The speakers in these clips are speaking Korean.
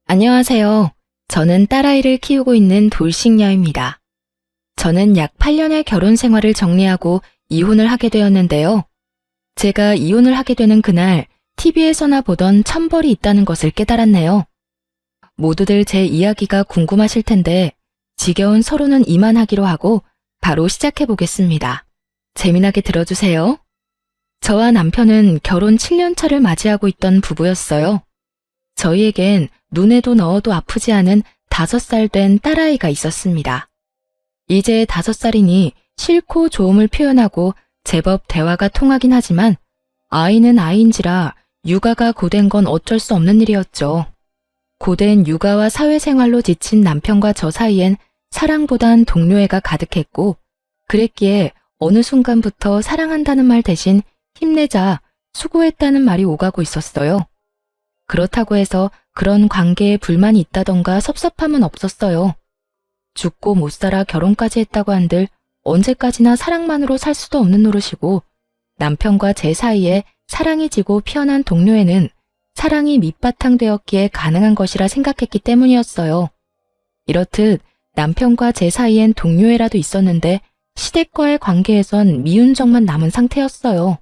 안녕하세요. 저는 딸아이를 키우고 있는 돌싱녀입니다. 저는 약 8년의 결혼 생활을 정리하고 이혼을 하게 되었는데요. 제가 이혼을 하게 되는 그날 TV에서나 보던 천벌이 있다는 것을 깨달았네요. 모두들 제 이야기가 궁금하실 텐데 지겨운 서로는 이만하기로 하고 바로 시작해 보겠습니다. 재미나게 들어주세요. 저와 남편은 결혼 7년 차를 맞이하고 있던 부부였어요. 저희에겐 눈에도 넣어도 아프지 않은 5살 된 딸아이가 있었습니다. 이제 5살이니 싫고 좋음을 표현하고 제법 대화가 통하긴 하지만 아이는 아이인지라 육아가 고된 건 어쩔 수 없는 일이었죠. 고된 육아와 사회생활로 지친 남편과 저 사이엔 사랑보단 동료애가 가득했고 그랬기에 어느 순간부터 사랑한다는 말 대신 힘내자, 수고했다는 말이 오가고 있었어요. 그렇다고 해서 그런 관계에 불만이 있다던가 섭섭함은 없었어요. 죽고 못 살아 결혼까지 했다고 한들 언제까지나 사랑만으로 살 수도 없는 노릇이고 남편과 제 사이에 사랑이 지고 피어난 동료애는 사랑이 밑바탕 되었기에 가능한 것이라 생각했기 때문이었어요. 이렇듯 남편과 제 사이엔 동료애라도 있었는데 시댁과의 관계에선 미운정만 남은 상태였어요.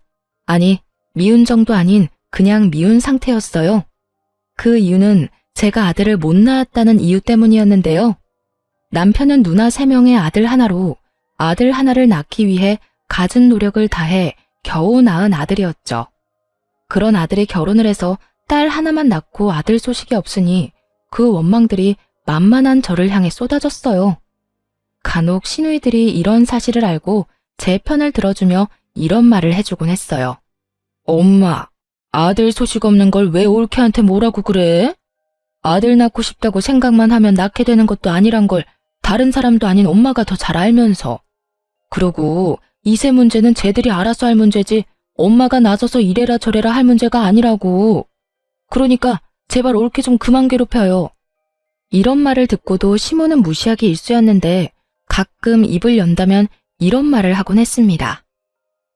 아니, 미운정도 아닌 그냥 미운 상태였어요. 그 이유는 제가 아들을 못 낳았다는 이유 때문이었는데요. 남편은 누나 3명의 아들 하나로 아들 하나를 낳기 위해 갖은 노력을 다해 겨우 낳은 아들이었죠. 그런 아들이 결혼을 해서 딸 하나만 낳고 아들 소식이 없으니 그 원망들이 만만한 저를 향해 쏟아졌어요. 간혹 시누이들이 이런 사실을 알고 제 편을 들어주며 이런 말을 해주곤 했어요. 엄마, 아들 소식 없는 걸 왜 올케한테 뭐라고 그래? 아들 낳고 싶다고 생각만 하면 낳게 되는 것도 아니란 걸 다른 사람도 아닌 엄마가 더 잘 알면서. 그러고 이세 문제는 쟤들이 알아서 할 문제지 엄마가 나서서 이래라 저래라 할 문제가 아니라고. 그러니까 제발 올케 좀 그만 괴롭혀요. 이런 말을 듣고도 시모는 무시하기 일쑤였는데 가끔 입을 연다면 이런 말을 하곤 했습니다.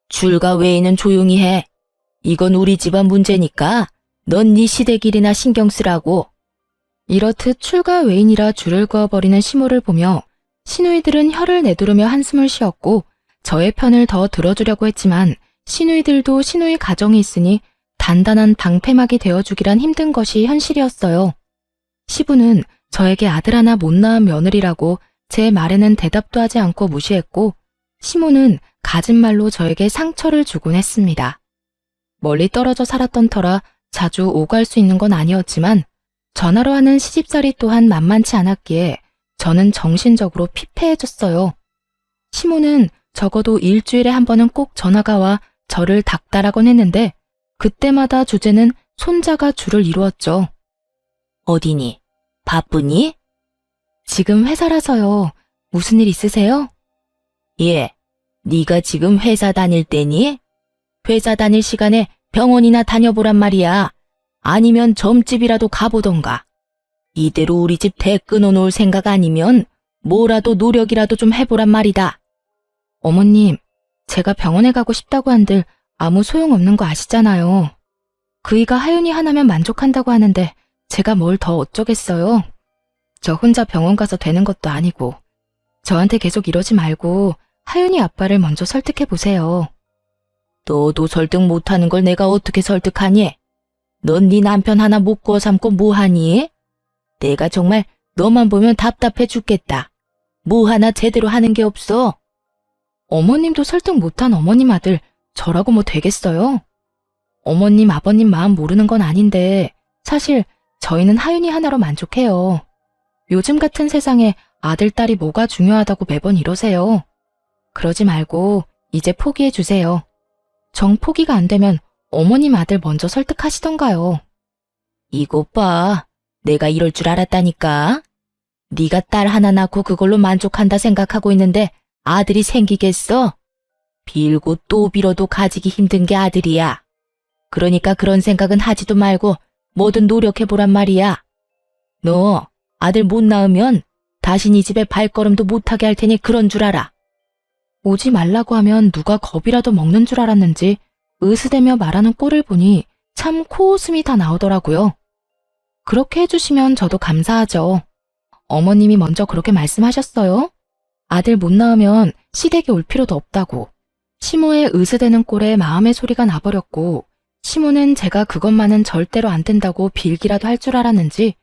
줄가 외에는 조용히 해. 이건 우리 집안 문제니까 넌 네 시댁일이나 신경 쓰라고. 이렇듯 출가 외인이라 줄을 그어버리는 시모를 보며 시누이들은 혀를 내두르며 한숨을 쉬었고 저의 편을 더 들어주려고 했지만 시누이들도 시누이 가정이 있으니 단단한 방패막이 되어주기란 힘든 것이 현실이었어요. 시부는 저에게 아들 하나 못 낳은 며느리라고 제 말에는 대답도 하지 않고 무시했고 시모는 갖은 말로 저에게 상처를 주곤 했습니다. 멀리 떨어져 살았던 터라 자주 오갈 수 있는 건 아니었지만 전화로 하는 시집살이 또한 만만치 않았기에 저는 정신적으로 피폐해졌어요. 시모는 적어도 일주일에 한 번은 꼭 전화가 와 저를 닥달하곤 했는데 그때마다 주제는 손자가 주를 이루었죠. 어디니? 바쁘니? 지금 회사라서요. 무슨 일 있으세요? 예, 네가 지금 회사 다닐 때니? 회사 다닐 시간에 병원이나 다녀보란 말이야. 아니면 점집이라도 가보던가. 이대로 우리 집 대 끊어놓을 생각 아니면 뭐라도 노력이라도 좀 해보란 말이다. 어머님, 제가 병원에 가고 싶다고 한들 아무 소용없는 거 아시잖아요. 그이가 하윤이 하나면 만족한다고 하는데 제가 뭘 더 어쩌겠어요. 저 혼자 병원 가서 되는 것도 아니고. 저한테 계속 이러지 말고 하윤이 아빠를 먼저 설득해 보세요. 너도 설득 못하는 걸 내가 어떻게 설득하니? 넌 네 남편 하나 못 구워 삼고 뭐하니? 내가 정말 너만 보면 답답해 죽겠다. 뭐 하나 제대로 하는 게 없어. 어머님도 설득 못한 어머님 아들 저라고 뭐 되겠어요? 어머님 아버님 마음 모르는 건 아닌데 사실 저희는 하윤이 하나로 만족해요. 요즘 같은 세상에 아들 딸이 뭐가 중요하다고 매번 이러세요. 그러지 말고 이제 포기해 주세요. 정 포기가 안 되면 어머님 아들 먼저 설득하시던가요. 이것 봐. 내가 이럴 줄 알았다니까. 네가 딸 하나 낳고 그걸로 만족한다 생각하고 있는데 아들이 생기겠어? 빌고 또 빌어도 가지기 힘든 게 아들이야. 그러니까 그런 생각은 하지도 말고 뭐든 노력해보란 말이야. 너 아들 못 낳으면 다시 네 집에 발걸음도 못하게 할 테니 그런 줄 알아. 오지 말라고 하면 누가 겁이라도 먹는 줄 알았는지 으스대며 말하는 꼴을 보니 참 코웃음이 다 나오더라고요. 그렇게 해주시면 저도 감사하죠. 어머님이 먼저 그렇게 말씀하셨어요. 아들 못 낳으면 시댁에 올 필요도 없다고. 시모의 으스대는 꼴에 마음의 소리가 나버렸고, 시모는 제가 그것만은 절대로 안 된다고 빌기라도 할 줄 알았는지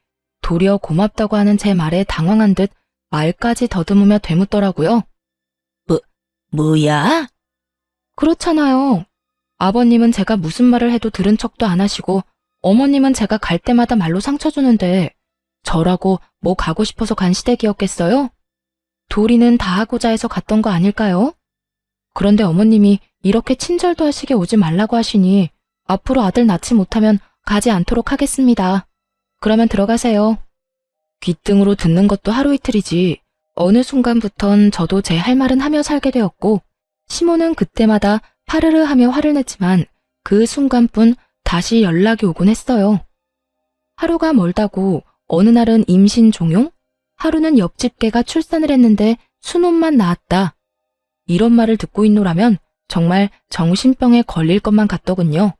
도리어 고맙다고 하는 제 말에 당황한 듯 말까지 더듬으며 되묻더라고요. 뭐야? 그렇잖아요. 아버님은 제가 무슨 말을 해도 들은 척도 안 하시고 어머님은 제가 갈 때마다 말로 상처 주는데 저라고 뭐 가고 싶어서 간 시댁이었겠어요? 도리는 다 하고자 해서 갔던 거 아닐까요? 그런데 어머님이 이렇게 친절도 하시게 오지 말라고 하시니 앞으로 아들 낳지 못하면 가지 않도록 하겠습니다. 그러면 들어가세요. 귓등으로 듣는 것도 하루 이틀이지 어느 순간부턴 저도 제 할 말은 하며 살게 되었고 시모는 그때마다 파르르 하며 화를 냈지만 그 순간뿐 다시 연락이 오곤 했어요. 하루가 멀다고 어느 날은 임신 종용, 하루는 옆집 개가 출산을 했는데 순혼만 낳았다. 이런 말을 듣고 있노라면 정말 정신병에 걸릴 것만 같더군요.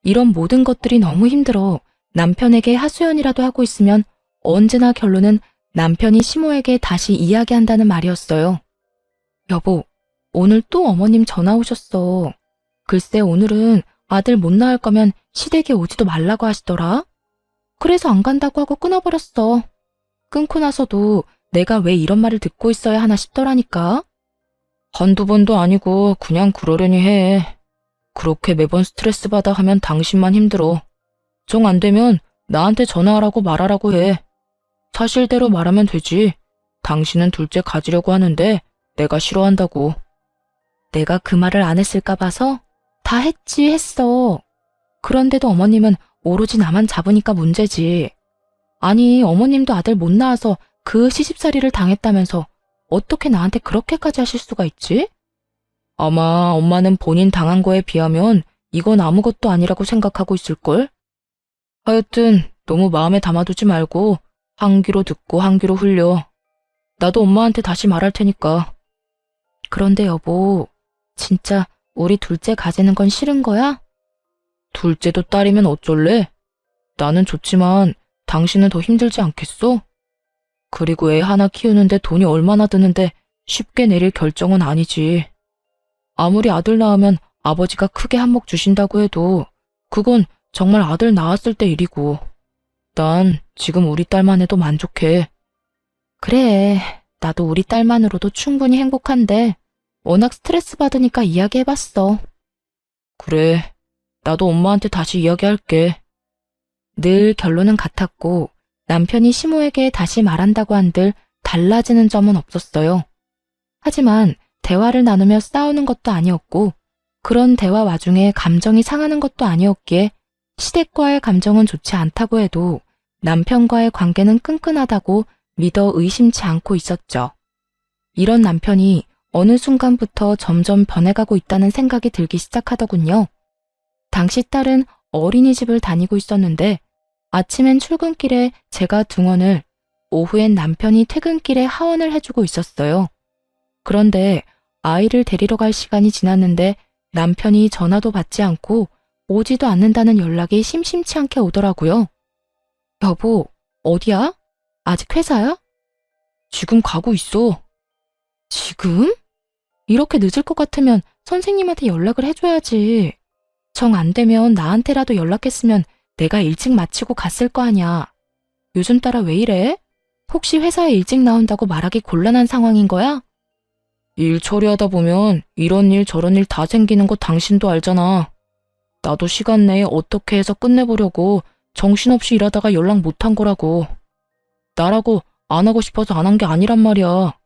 이런 모든 것들이 너무 힘들어 남편에게 하소연이라도 하고 있으면 언제나 결론은 남편이 시모에게 다시 이야기한다는 말이었어요. 여보, 오늘 또 어머님 전화 오셨어. 글쎄 오늘은 아들 못 낳을 거면 시댁에 오지도 말라고 하시더라. 그래서 안 간다고 하고 끊어버렸어. 끊고 나서도 내가 왜 이런 말을 듣고 있어야 하나 싶더라니까. 한두 번도 아니고 그냥 그러려니 해. 그렇게 매번 스트레스 받아 하면 당신만 힘들어. 정 안 되면 나한테 전화하라고 말하라고 해. 사실대로 말하면 되지. 당신은 둘째 가지려고 하는데 내가 싫어한다고. 내가 그 말을 안 했을까 봐서 다 했어. 그런데도 어머님은 오로지 나만 잡으니까 문제지. 아니 어머님도 아들 못 낳아서 그 시집살이를 당했다면서 어떻게 나한테 그렇게까지 하실 수가 있지? 아마 엄마는 본인 당한 거에 비하면 이건 아무것도 아니라고 생각하고 있을걸? 하여튼 너무 마음에 담아두지 말고 한 귀로 듣고 한 귀로 흘려. 나도 엄마한테 다시 말할 테니까. 그런데 여보, 진짜 우리 둘째 가지는 건 싫은 거야? 둘째도 딸이면 어쩔래? 나는 좋지만 당신은 더 힘들지 않겠어? 그리고 애 하나 키우는데 돈이 얼마나 드는데 쉽게 내릴 결정은 아니지. 아무리 아들 낳으면 아버지가 크게 한몫 주신다고 해도 그건 정말 아들 낳았을 때 일이고 난 지금 우리 딸만 해도 만족해. 그래, 나도 우리 딸만으로도 충분히 행복한데 워낙 스트레스 받으니까 이야기해봤어. 그래, 나도 엄마한테 다시 이야기할게. 늘 결론은 같았고 남편이 시모에게 다시 말한다고 한들 달라지는 점은 없었어요. 하지만 대화를 나누며 싸우는 것도 아니었고 그런 대화 와중에 감정이 상하는 것도 아니었기에 시댁과의 감정은 좋지 않다고 해도 남편과의 관계는 끈끈하다고 믿어 의심치 않고 있었죠. 이런 남편이 어느 순간부터 점점 변해가고 있다는 생각이 들기 시작하더군요. 당시 딸은 어린이집을 다니고 있었는데 아침엔 출근길에 제가 등원을, 오후엔 남편이 퇴근길에 하원을 해주고 있었어요. 그런데 아이를 데리러 갈 시간이 지났는데 남편이 전화도 받지 않고 오지도 않는다는 연락이 심심치 않게 오더라고요. 여보, 어디야? 아직 회사야? 지금 가고 있어. 지금? 이렇게 늦을 것 같으면 선생님한테 연락을 해줘야지. 정 안 되면 나한테라도 연락했으면 내가 일찍 마치고 갔을 거 아냐. 요즘 따라 왜 이래? 혹시 회사에 일찍 나온다고 말하기 곤란한 상황인 거야? 일 처리하다 보면 이런 일 저런 일 다 생기는 거 당신도 알잖아. 나도 시간 내에 어떻게 해서 끝내보려고 정신없이 일하다가 연락 못한 거라고. 나라고 안 하고 싶어서 안 한 게 아니란 말이야.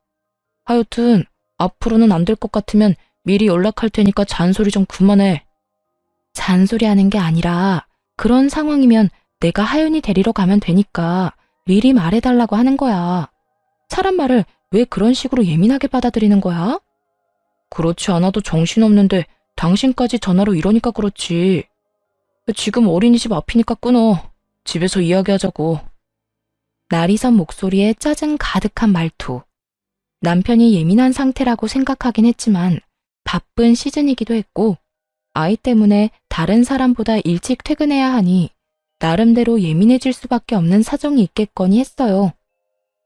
하여튼 앞으로는 안 될 것 같으면 미리 연락할 테니까 잔소리 좀 그만해. 잔소리하는 게 아니라 그런 상황이면 내가 하윤이 데리러 가면 되니까 미리 말해달라고 하는 거야. 사람 말을 왜 그런 식으로 예민하게 받아들이는 거야? 그렇지 않아도 정신없는데 당신까지 전화로 이러니까 그렇지. 지금 어린이집 앞이니까 끊어. 집에서 이야기하자고. 나리선 목소리에 짜증 가득한 말투. 남편이 예민한 상태라고 생각하긴 했지만 바쁜 시즌이기도 했고 아이 때문에 다른 사람보다 일찍 퇴근해야 하니 나름대로 예민해질 수밖에 없는 사정이 있겠거니 했어요.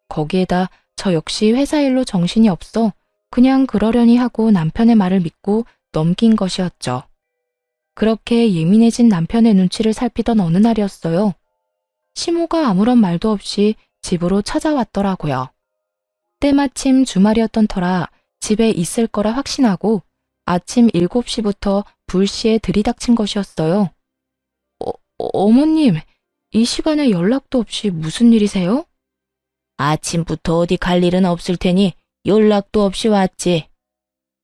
거기에다 저 역시 회사 일로 정신이 없어 그냥 그러려니 하고 남편의 말을 믿고 넘긴 것이었죠. 그렇게 예민해진 남편의 눈치를 살피던 어느 날이었어요. 시모가 아무런 말도 없이 집으로 찾아왔더라고요. 때마침 주말이었던 터라 집에 있을 거라 확신하고 아침 7시부터 불시에 들이닥친 것이었어요. 어머님, 이 시간에 연락도 없이 무슨 일이세요? 아침부터 어디 갈 일은 없을 테니 연락도 없이 왔지.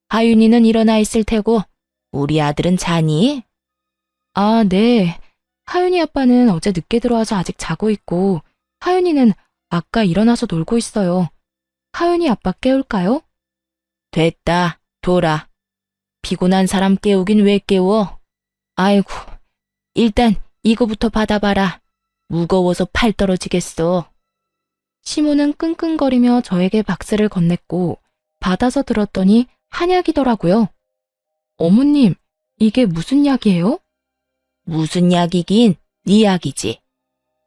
하윤이는 일어나 있을 테고 우리 아들은 자니? 아, 네. 하윤이 아빠는 어제 늦게 들어와서 아직 자고 있고 하윤이는 아까 일어나서 놀고 있어요. 하윤이 아빠 깨울까요? 됐다, 둬라. 피곤한 사람 깨우긴 왜 깨워? 아이고, 일단 이거부터 받아봐라. 무거워서 팔 떨어지겠어. 시모는 끙끙거리며 저에게 박스를 건넸고 받아서 들었더니 한약이더라고요. 어머님, 이게 무슨 약이에요? 무슨 약이긴 네 약이지.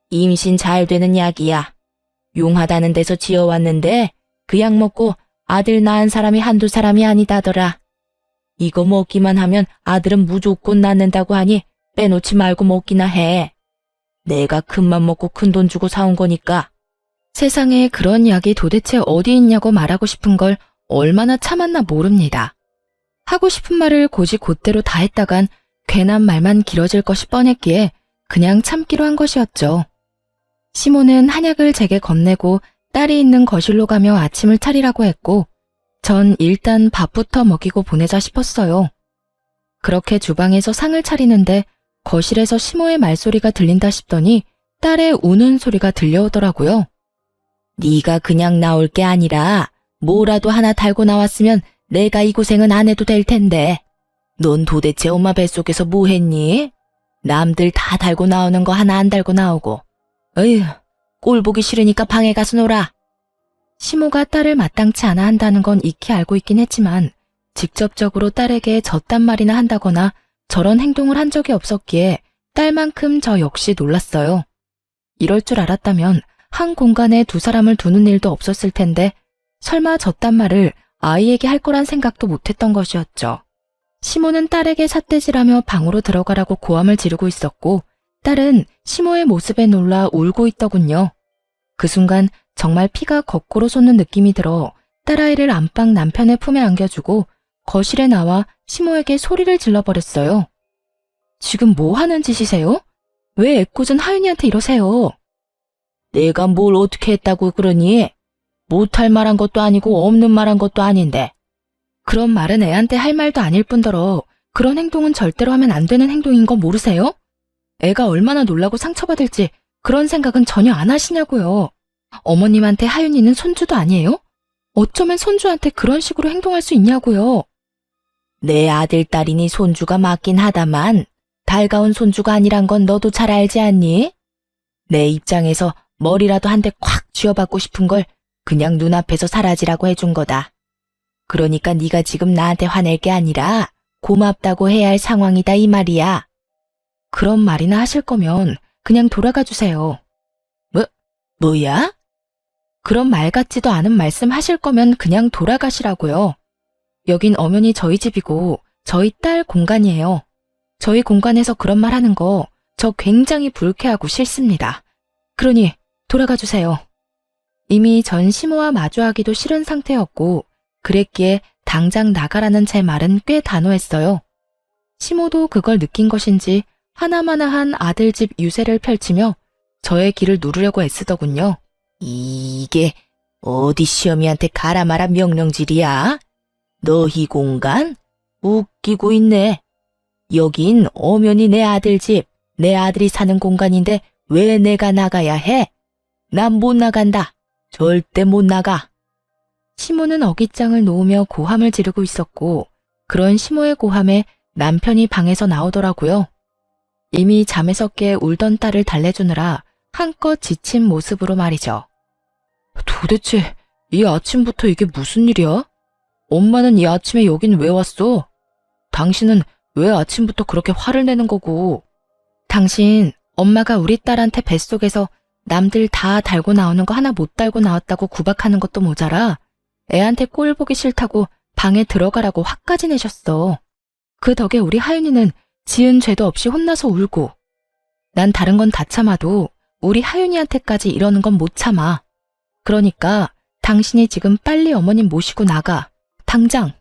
임신 잘 되는 약이야. 용하다는 데서 지어왔는데 그 약 먹고 아들 낳은 사람이 한두 사람이 아니다더라. 이거 먹기만 하면 아들은 무조건 낳는다고 하니 빼놓지 말고 먹기나 해. 내가 큰맘 먹고 큰돈 주고 사온 거니까. 세상에 그런 약이 도대체 어디 있냐고 말하고 싶은 걸 얼마나 참았나 모릅니다. 하고 싶은 말을 곧이곧대로 다 했다간 괜한 말만 길어질 것이 뻔했기에 그냥 참기로 한 것이었죠. 시모는 한약을 제게 건네고 딸이 있는 거실로 가며 아침을 차리라고 했고 전 일단 밥부터 먹이고 보내자 싶었어요. 그렇게 주방에서 상을 차리는데 거실에서 시모의 말소리가 들린다 싶더니 딸의 우는 소리가 들려오더라고요. 네가 그냥 나올 게 아니라 뭐라도 하나 달고 나왔으면 내가 이 고생은 안 해도 될 텐데. 넌 도대체 엄마 뱃속에서 뭐 했니? 남들 다 달고 나오는 거 하나 안 달고 나오고. 어휴, 꼴 보기 싫으니까 방에 가서 놀아. 시모가 딸을 마땅치 않아 한다는 건 익히 알고 있긴 했지만 직접적으로 딸에게 저딴 말이나 한다거나 저런 행동을 한 적이 없었기에 딸만큼 저 역시 놀랐어요. 이럴 줄 알았다면 한 공간에 두 사람을 두는 일도 없었을 텐데 설마 저딴 말을 아이에게 할 거란 생각도 못했던 것이었죠. 시모는 딸에게 삿대질하며 방으로 들어가라고 고함을 지르고 있었고 딸은 시모의 모습에 놀라 울고 있더군요. 그 순간 정말 피가 거꾸로 솟는 느낌이 들어 딸아이를 안방 남편의 품에 안겨주고 거실에 나와 시모에게 소리를 질러버렸어요. 지금 뭐 하는 짓이세요? 왜 애꿎은 하윤이한테 이러세요? 내가 뭘 어떻게 했다고 그러니? 못할 말한 것도 아니고 없는 말한 것도 아닌데. 그런 말은 애한테 할 말도 아닐 뿐더러 그런 행동은 절대로 하면 안 되는 행동인 거 모르세요? 애가 얼마나 놀라고 상처받을지 그런 생각은 전혀 안 하시냐고요. 어머님한테 하윤이는 손주도 아니에요? 어쩌면 손주한테 그런 식으로 행동할 수 있냐고요. 내 아들, 딸이니 손주가 맞긴 하다만 달가운 손주가 아니란 건 너도 잘 알지 않니? 내 입장에서 머리라도 한 대 콱 쥐어받고 싶은 걸 그냥 눈앞에서 사라지라고 해준 거다. 그러니까 네가 지금 나한테 화낼 게 아니라 고맙다고 해야 할 상황이다 이 말이야. 그런 말이나 하실 거면 그냥 돌아가 주세요. 뭐야? 그런 말 같지도 않은 말씀 하실 거면 그냥 돌아가시라고요. 여긴 엄연히 저희 집이고 저희 딸 공간이에요. 저희 공간에서 그런 말 하는 거 저 굉장히 불쾌하고 싫습니다. 그러니 돌아가 주세요. 이미 전 시모와 마주하기도 싫은 상태였고 그랬기에 당장 나가라는 제 말은 꽤 단호했어요. 시모도 그걸 느낀 것인지 하나마나한 아들 집 유세를 펼치며 저의 길을 누르려고 애쓰더군요. 이게 어디 시어미한테 가라 마라 명령질이야? 너희 공간? 웃기고 있네. 여긴 엄연히 내 아들 집, 내 아들이 사는 공간인데 왜 내가 나가야 해? 난 못 나간다. 절대 못 나가. 시모는 어깃장을 놓으며 고함을 지르고 있었고 그런 시모의 고함에 남편이 방에서 나오더라고요. 이미 잠에서 깨 울던 딸을 달래주느라 한껏 지친 모습으로 말이죠. 도대체 이 아침부터 이게 무슨 일이야? 엄마는 이 아침에 여긴 왜 왔어? 당신은 왜 아침부터 그렇게 화를 내는 거고? 당신 엄마가 우리 딸한테 뱃속에서 남들 다 달고 나오는 거 하나 못 달고 나왔다고 구박하는 것도 모자라 애한테 꼴 보기 싫다고 방에 들어가라고 화까지 내셨어. 그 덕에 우리 하윤이는 지은 죄도 없이 혼나서 울고. 난 다른 건 다 참아도 우리 하윤이한테까지 이러는 건 못 참아. 그러니까 당신이 지금 빨리 어머님 모시고 나가. 당장.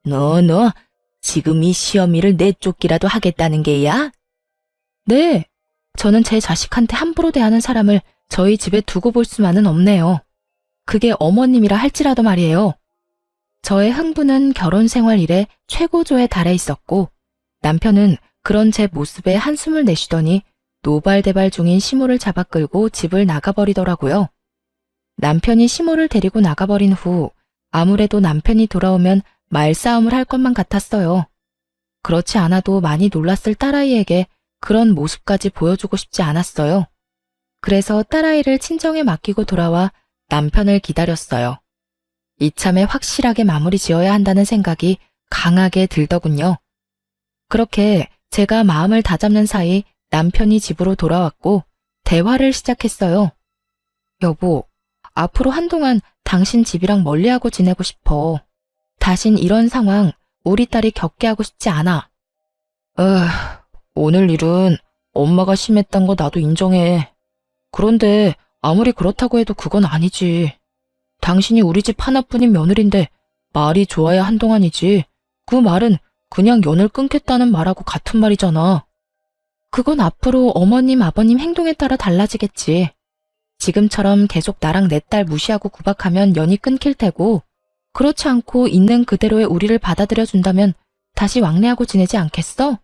너 지금 이 시어미를 내쫓기라도 하겠다는 게야? 네. 저는 제 자식한테 함부로 대하는 사람을 저희 집에 두고 볼 수만은 없네요. 그게 어머님이라 할지라도 말이에요. 저의 흥부는 결혼 생활 이래 최고조에 달해 있었고 남편은 그런 제 모습에 한숨을 내쉬더니 노발대발 중인 시모를 잡아 끌고 집을 나가버리더라고요. 남편이 시모를 데리고 나가버린 후 아무래도 남편이 돌아오면 말싸움을 할 것만 같았어요. 그렇지 않아도 많이 놀랐을 딸아이에게 그런 모습까지 보여주고 싶지 않았어요. 그래서 딸아이를 친정에 맡기고 돌아와 남편을 기다렸어요. 이참에 확실하게 마무리 지어야 한다는 생각이 강하게 들더군요. 그렇게 제가 마음을 다잡는 사이 남편이 집으로 돌아왔고 대화를 시작했어요. 여보, 앞으로 한동안 당신 집이랑 멀리하고 지내고 싶어. 다신 이런 상황 우리 딸이 겪게 하고 싶지 않아. 오늘 일은 엄마가 심했단 거 나도 인정해. 그런데 아무리 그렇다고 해도 그건 아니지. 당신이 우리 집 하나뿐인 며느린데 말이 좋아야 한동안이지. 그 말은 그냥 연을 끊겠다는 말하고 같은 말이잖아. 그건 앞으로 어머님, 아버님 행동에 따라 달라지겠지. 지금처럼 계속 나랑 내 딸 무시하고 구박하면 연이 끊길 테고, 그렇지 않고 있는 그대로의 우리를 받아들여준다면 다시 왕래하고 지내지 않겠어?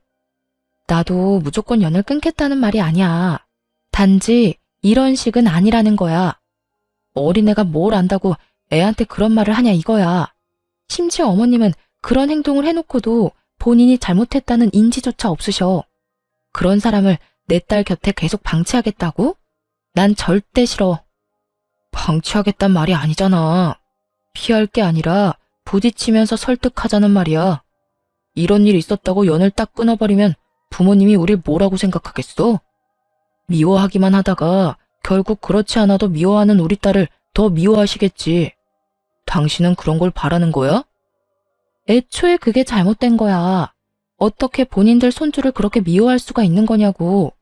나도 무조건 연을 끊겠다는 말이 아니야. 단지 이런 식은 아니라는 거야. 어린애가 뭘 안다고 애한테 그런 말을 하냐 이거야. 심지어 어머님은 그런 행동을 해놓고도 본인이 잘못했다는 인지조차 없으셔. 그런 사람을 내 딸 곁에 계속 방치하겠다고? 난 절대 싫어. 방치하겠단 말이 아니잖아. 피할 게 아니라 부딪히면서 설득하자는 말이야. 이런 일이 있었다고 연을 딱 끊어버리면 부모님이 우릴 뭐라고 생각하겠어? 미워하기만 하다가 결국 그렇지 않아도 미워하는 우리 딸을 더 미워하시겠지. 당신은 그런 걸 바라는 거야? 애초에 그게 잘못된 거야. 어떻게 본인들 손주를 그렇게 미워할 수가 있는 거냐고.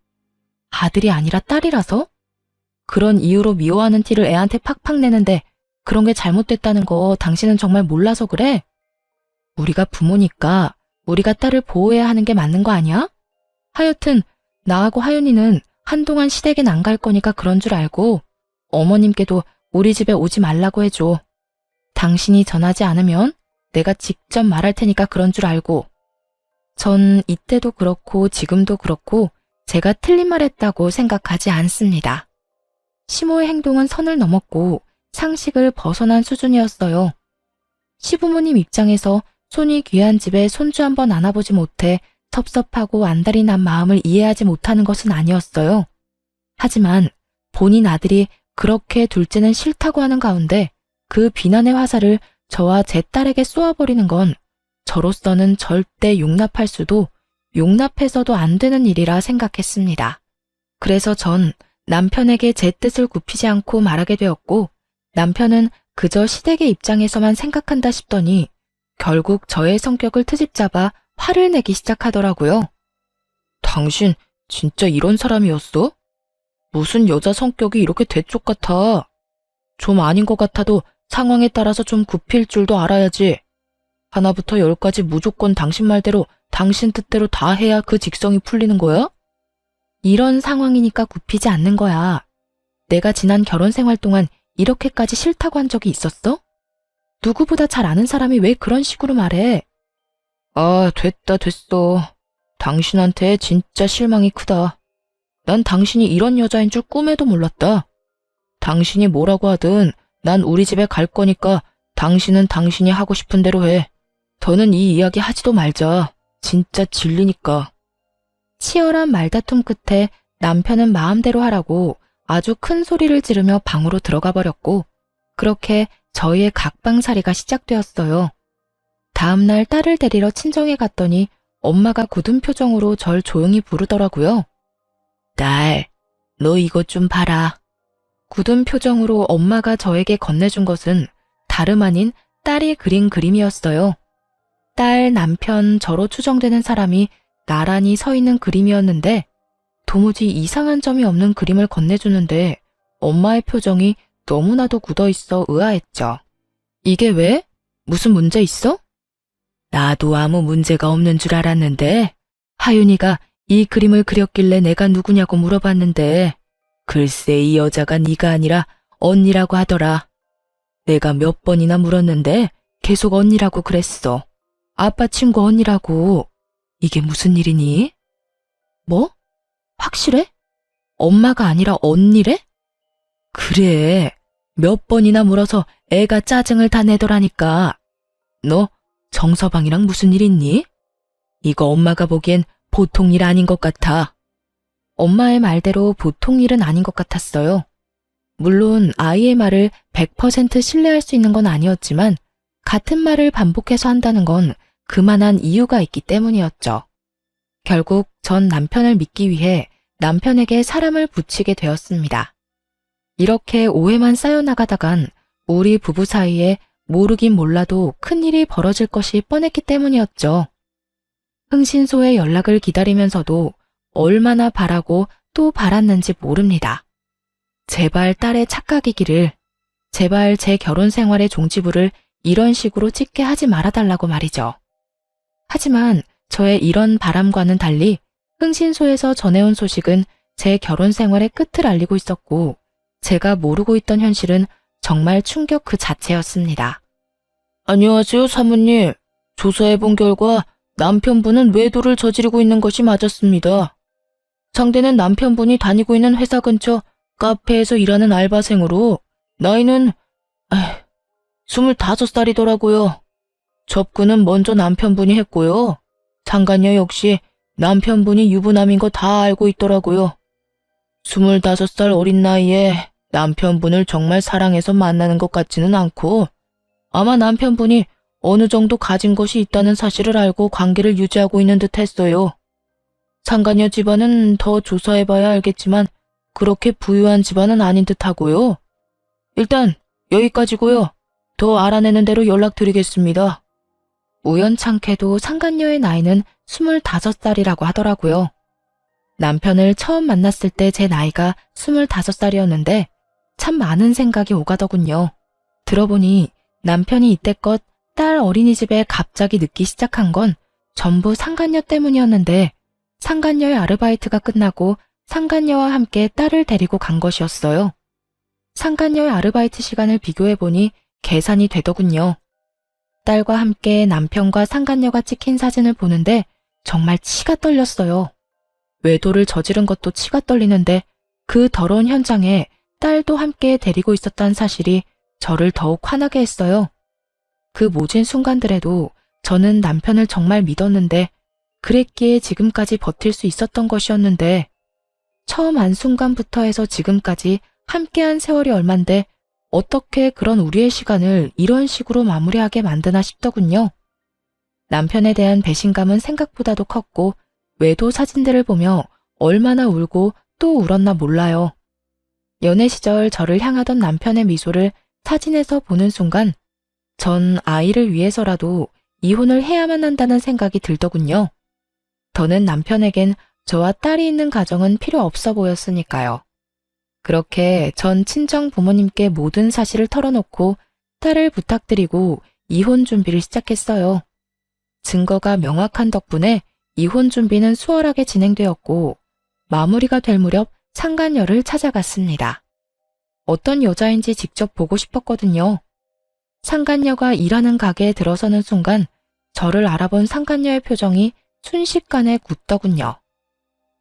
아들이 아니라 딸이라서? 그런 이유로 미워하는 티를 애한테 팍팍 내는데 그런 게 잘못됐다는 거 당신은 정말 몰라서 그래? 우리가 부모니까 우리가 딸을 보호해야 하는 게 맞는 거 아니야? 하여튼 나하고 하윤이는 한동안 시댁엔 안 갈 거니까 그런 줄 알고 어머님께도 우리 집에 오지 말라고 해줘. 당신이 전하지 않으면 내가 직접 말할 테니까 그런 줄 알고. 전 이때도 그렇고 지금도 그렇고 제가 틀린 말 했다고 생각하지 않습니다. 시모의 행동은 선을 넘었고 상식을 벗어난 수준이었어요. 시부모님 입장에서 손이 귀한 집에 손주 한번 안아보지 못해 섭섭하고 안달이 난 마음을 이해하지 못하는 것은 아니었어요. 하지만 본인 아들이 그렇게 둘째는 싫다고 하는 가운데 그 비난의 화살을 저와 제 딸에게 쏘아버리는 건 저로서는 절대 용납할 수도 용납해서도 안 되는 일이라 생각했습니다. 그래서 전 남편에게 제 뜻을 굽히지 않고 말하게 되었고 남편은 그저 시댁의 입장에서만 생각한다 싶더니 결국 저의 성격을 트집잡아 화를 내기 시작하더라고요. 당신 진짜 이런 사람이었어? 무슨 여자 성격이 이렇게 대쪽 같아? 좀 아닌 것 같아도 상황에 따라서 좀 굽힐 줄도 알아야지. 하나부터 열까지 무조건 당신 말대로 당신 뜻대로 다 해야 그 직성이 풀리는 거야? 이런 상황이니까 굽히지 않는 거야. 내가 지난 결혼 생활 동안 이렇게까지 싫다고 한 적이 있었어? 누구보다 잘 아는 사람이 왜 그런 식으로 말해? 됐어. 당신한테 진짜 실망이 크다. 난 당신이 이런 여자인 줄 꿈에도 몰랐다. 당신이 뭐라고 하든 난 우리 집에 갈 거니까 당신은 당신이 하고 싶은 대로 해. 더는 이 이야기 하지도 말자. 진짜 질리니까. 치열한 말다툼 끝에 남편은 마음대로 하라고 아주 큰 소리를 지르며 방으로 들어가 버렸고 그렇게 저희의 각방살이가 시작되었어요. 다음날 딸을 데리러 친정에 갔더니 엄마가 굳은 표정으로 절 조용히 부르더라고요. 딸, 너 이것 좀 봐라. 굳은 표정으로 엄마가 저에게 건네준 것은 다름 아닌 딸이 그린 그림이었어요. 딸, 남편, 저로 추정되는 사람이 나란히 서 있는 그림이었는데 도무지 이상한 점이 없는 그림을 건네주는데 엄마의 표정이 너무나도 굳어있어 의아했죠. 이게 왜? 무슨 문제 있어? 나도 아무 문제가 없는 줄 알았는데 하윤이가 이 그림을 그렸길래 내가 누구냐고 물어봤는데 글쎄 이 여자가 네가 아니라 언니라고 하더라. 내가 몇 번이나 물었는데 계속 언니라고 그랬어. 아빠 친구 언니라고. 이게 무슨 일이니? 뭐? 확실해? 엄마가 아니라 언니래? 그래. 몇 번이나 물어서 애가 짜증을 다 내더라니까. 너 정서방이랑 무슨 일 있니? 이거 엄마가 보기엔 보통 일 아닌 것 같아. 엄마의 말대로 보통 일은 아닌 것 같았어요. 물론 아이의 말을 100% 신뢰할 수 있는 건 아니었지만 같은 말을 반복해서 한다는 건 그만한 이유가 있기 때문이었죠. 결국 전 남편을 믿기 위해 남편에게 사람을 붙이게 되었습니다. 이렇게 오해만 쌓여나가다간 우리 부부 사이에 모르긴 몰라도 큰일이 벌어질 것이 뻔했기 때문이었죠. 흥신소의 연락을 기다리면서도 얼마나 바라고 또 바랐는지 모릅니다. 제발 딸의 착각이기를, 제발 제 결혼 생활의 종지부를 이런 식으로 찍게 하지 말아달라고 말이죠. 하지만 저의 이런 바람과는 달리 흥신소에서 전해온 소식은 제 결혼 생활의 끝을 알리고 있었고 제가 모르고 있던 현실은 정말 충격 그 자체였습니다. 안녕하세요, 사모님. 조사해본 결과 남편분은 외도를 저지르고 있는 것이 맞았습니다. 상대는 남편분이 다니고 있는 회사 근처 카페에서 일하는 알바생으로 나이는 25살이더라고요. 접근은 먼저 남편분이 했고요. 상간녀 역시 남편분이 유부남인 거 다 알고 있더라고요. 25살 어린 나이에 남편분을 정말 사랑해서 만나는 것 같지는 않고 아마 남편분이 어느 정도 가진 것이 있다는 사실을 알고 관계를 유지하고 있는 듯 했어요. 상간녀 집안은 더 조사해봐야 알겠지만 그렇게 부유한 집안은 아닌 듯 하고요. 일단 여기까지고요. 더 알아내는 대로 연락드리겠습니다. 우연찮게도 상간녀의 나이는 25살이라고 하더라고요. 남편을 처음 만났을 때 제 나이가 25살이었는데 참 많은 생각이 오가더군요. 들어보니 남편이 이때껏 딸 어린이집에 갑자기 늦기 시작한 건 전부 상간녀 때문이었는데 상간녀의 아르바이트가 끝나고 상간녀와 함께 딸을 데리고 간 것이었어요. 상간녀의 아르바이트 시간을 비교해보니 계산이 되더군요. 딸과 함께 남편과 상간녀가 찍힌 사진을 보는데 정말 치가 떨렸어요. 외도를 저지른 것도 치가 떨리는데 그 더러운 현장에 딸도 함께 데리고 있었다는 사실이 저를 더욱 화나게 했어요. 그 모진 순간들에도 저는 남편을 정말 믿었는데 그랬기에 지금까지 버틸 수 있었던 것이었는데 처음 안 순간부터 해서 지금까지 함께한 세월이 얼만데 어떻게 그런 우리의 시간을 이런 식으로 마무리하게 만드나 싶더군요. 남편에 대한 배신감은 생각보다도 컸고 외도 사진들을 보며 얼마나 울고 또 울었나 몰라요. 연애 시절 저를 향하던 남편의 미소를 사진에서 보는 순간 전 아이를 위해서라도 이혼을 해야만 한다는 생각이 들더군요. 더는 남편에겐 저와 딸이 있는 가정은 필요 없어 보였으니까요. 그렇게 전 친정 부모님께 모든 사실을 털어놓고 딸을 부탁드리고 이혼 준비를 시작했어요. 증거가 명확한 덕분에 이혼 준비는 수월하게 진행되었고 마무리가 될 무렵 상간녀를 찾아갔습니다. 어떤 여자인지 직접 보고 싶었거든요. 상간녀가 일하는 가게에 들어서는 순간 저를 알아본 상간녀의 표정이 순식간에 굳더군요.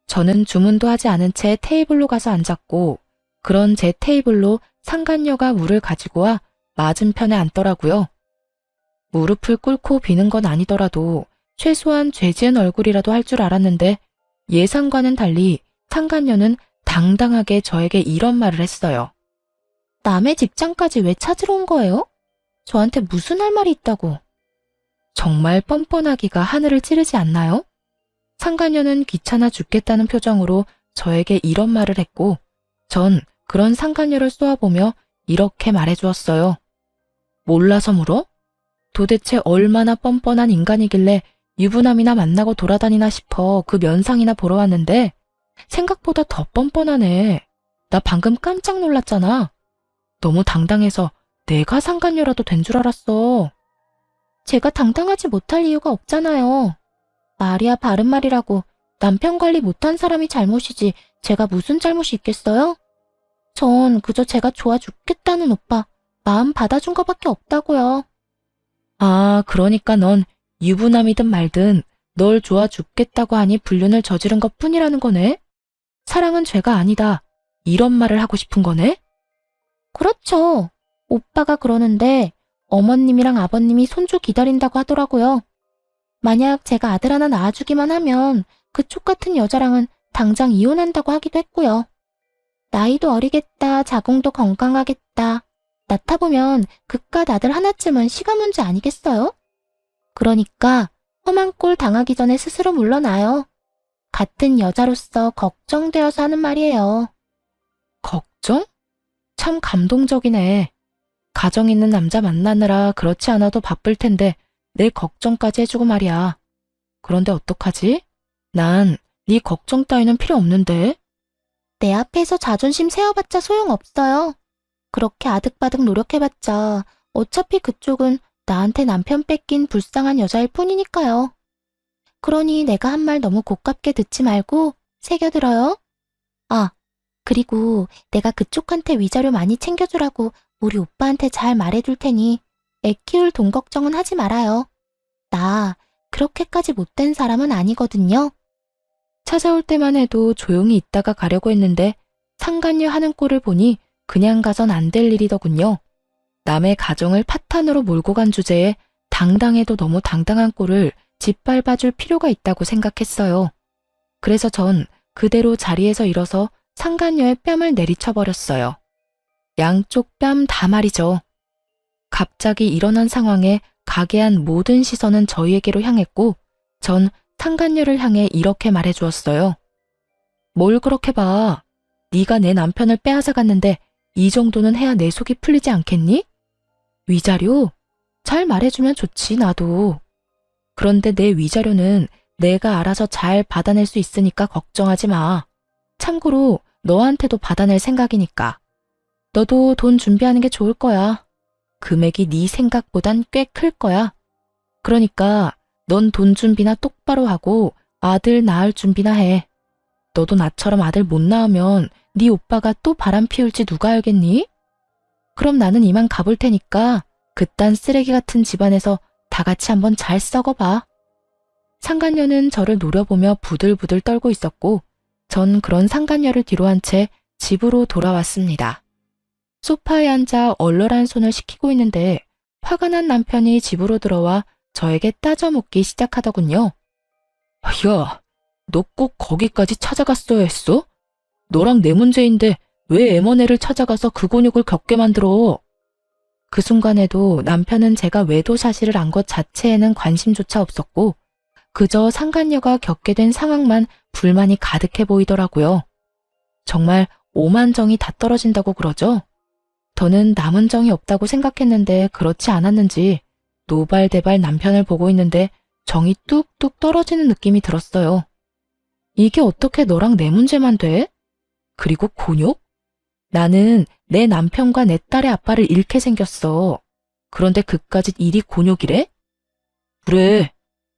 저는 주문도 하지 않은 채 테이블로 가서 앉았고 그런 제 테이블로 상간녀가 물을 가지고 와 맞은편에 앉더라고요. 무릎을 꿇고 비는 건 아니더라도 최소한 죄 지은 얼굴이라도 할 줄 알았는데 예상과는 달리 상간녀는 당당하게 저에게 이런 말을 했어요. 남의 직장까지 왜 찾으러 온 거예요? 저한테 무슨 할 말이 있다고. 정말 뻔뻔하기가 하늘을 찌르지 않나요? 상간녀는 귀찮아 죽겠다는 표정으로 저에게 이런 말을 했고 전 그런 상간녀를 쏘아보며 이렇게 말해주었어요. 몰라서 물어? 도대체 얼마나 뻔뻔한 인간이길래 유부남이나 만나고 돌아다니나 싶어 그 면상이나 보러 왔는데 생각보다 더 뻔뻔하네. 나 방금 깜짝 놀랐잖아. 너무 당당해서 내가 상간녀라도 된 줄 알았어. 제가 당당하지 못할 이유가 없잖아요. 말이야 바른말이라고 남편 관리 못한 사람이 잘못이지 제가 무슨 잘못이 있겠어요? 전 그저 제가 좋아 죽겠다는 오빠 마음 받아준 것밖에 없다고요. 아, 그러니까 넌 유부남이든 말든 널 좋아 죽겠다고 하니 불륜을 저지른 것뿐이라는 거네? 사랑은 죄가 아니다. 이런 말을 하고 싶은 거네? 그렇죠. 오빠가 그러는데 어머님이랑 아버님이 손주 기다린다고 하더라고요. 만약 제가 아들 하나 낳아주기만 하면 그쪽 같은 여자랑은 당장 이혼한다고 하기도 했고요. 나이도 어리겠다, 자궁도 건강하겠다. 낳다 보면 그깟 아들 하나쯤은 시간 문제 아니겠어요? 그러니까 험한 꼴 당하기 전에 스스로 물러나요. 같은 여자로서 걱정되어서 하는 말이에요. 걱정? 참 감동적이네. 가정 있는 남자 만나느라 그렇지 않아도 바쁠 텐데 내 걱정까지 해주고 말이야. 그런데 어떡하지? 난 네 걱정 따위는 필요 없는데. 내 앞에서 자존심 세워봤자 소용없어요. 그렇게 아득바득 노력해봤자 어차피 그쪽은 나한테 남편 뺏긴 불쌍한 여자일 뿐이니까요. 그러니 내가 한 말 너무 고깝게 듣지 말고 새겨들어요. 아, 그리고 내가 그쪽한테 위자료 많이 챙겨주라고 우리 오빠한테 잘 말해둘 테니 애 키울 돈 걱정은 하지 말아요. 나 그렇게까지 못된 사람은 아니거든요. 찾아올 때만 해도 조용히 있다가 가려고 했는데 상간녀 하는 꼴을 보니 그냥 가선 안 될 일이더군요. 남의 가정을 파탄으로 몰고 간 주제에 당당해도 너무 당당한 꼴을 짓밟아줄 필요가 있다고 생각했어요. 그래서 전 그대로 자리에서 일어서 상간녀의 뺨을 내리쳐버렸어요. 양쪽 뺨 다 말이죠. 갑자기 일어난 상황에 가게한 모든 시선은 저희에게로 향했고 전 상간녀를 향해 이렇게 말해주었어요. 뭘 그렇게 봐. 네가 내 남편을 빼앗아 갔는데 이 정도는 해야 내 속이 풀리지 않겠니? 위자료? 잘 말해주면 좋지 나도. 그런데 내 위자료는 내가 알아서 잘 받아낼 수 있으니까 걱정하지 마. 참고로 너한테도 받아낼 생각이니까. 너도 돈 준비하는 게 좋을 거야. 금액이 네 생각보단 꽤 클 거야. 그러니까 넌 돈 준비나 똑바로 하고 아들 낳을 준비나 해. 너도 나처럼 아들 못 낳으면 네 오빠가 또 바람 피울지 누가 알겠니? 그럼 나는 이만 가볼 테니까 그딴 쓰레기 같은 집안에서 다 같이 한번 잘 썩어봐. 상간녀는 저를 노려보며 부들부들 떨고 있었고 전 그런 상간녀를 뒤로 한 채 집으로 돌아왔습니다. 소파에 앉아 얼얼한 손을 식히고 있는데 화가 난 남편이 집으로 들어와 저에게 따져묻기 시작하더군요. 야, 너 꼭 거기까지 찾아갔어야 했어? 너랑 내 문제인데 왜 M&A를 찾아가서 그 곤욕을 겪게 만들어? 그 순간에도 남편은 제가 외도 사실을 안 것 자체에는 관심조차 없었고 그저 상간녀가 겪게 된 상황만 불만이 가득해 보이더라고요. 정말 오만정이 다 떨어진다고 그러죠? 저는 남은 정이 없다고 생각했는데 그렇지 않았는지 노발대발 남편을 보고 있는데 정이 뚝뚝 떨어지는 느낌이 들었어요. 이게 어떻게 너랑 내 문제만 돼? 그리고 곤욕? 나는 내 남편과 내 딸의 아빠를 잃게 생겼어. 그런데 그까짓 일이 곤욕이래? 그래,